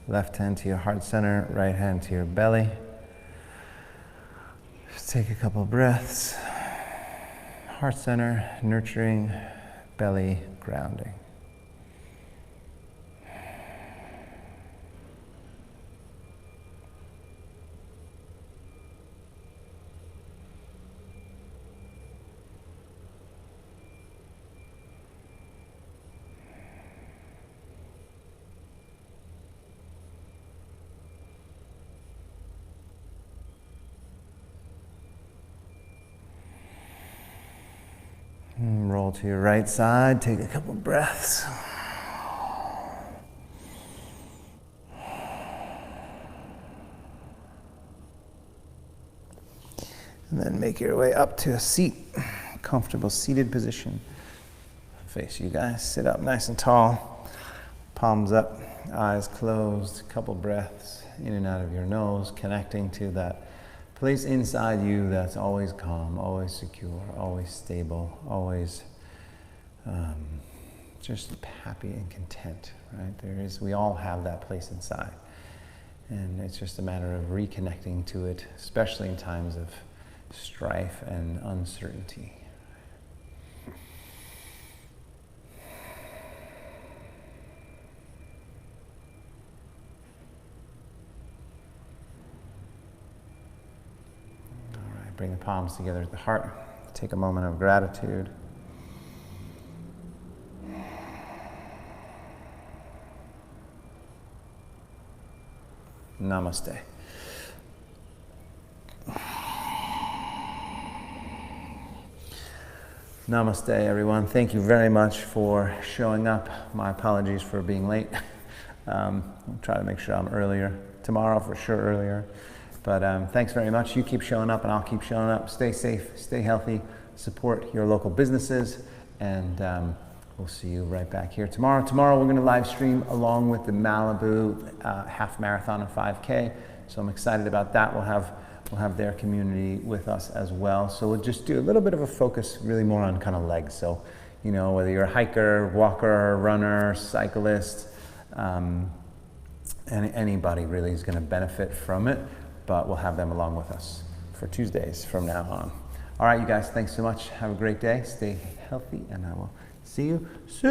left hand to your heart center, right hand to your belly. Just take a couple breaths. Heart center, nurturing, belly, grounding. Roll to your right side, take a couple breaths. And then make your way up to a seat, comfortable seated position. Face you guys, sit up nice and tall, palms up, eyes closed, couple breaths in and out of your nose, connecting to that place inside you that's always calm, always secure, always stable, always just happy and content, right? We all have that place inside. And it's just a matter of reconnecting to it, especially in times of strife and uncertainty. All right, bring the palms together at the heart. Take a moment of gratitude. Namaste. Namaste, everyone. Thank you very much for showing up. My apologies for being late. I'll try to make sure I'm earlier. Tomorrow, for sure, earlier. But thanks very much. You keep showing up, and I'll keep showing up. Stay safe, stay healthy, support your local businesses, and we'll see you right back here tomorrow. Tomorrow we're going to live stream along with the Malibu half marathon and 5K. So I'm excited about that. We'll have their community with us as well. So we'll just do a little bit of a focus, really more on kind of legs. So, you know, whether you're a hiker, walker, runner, cyclist, anybody really is going to benefit from it. But we'll have them along with us for Tuesdays from now on. All right, you guys, thanks so much. Have a great day. Stay healthy, and I will see you soon.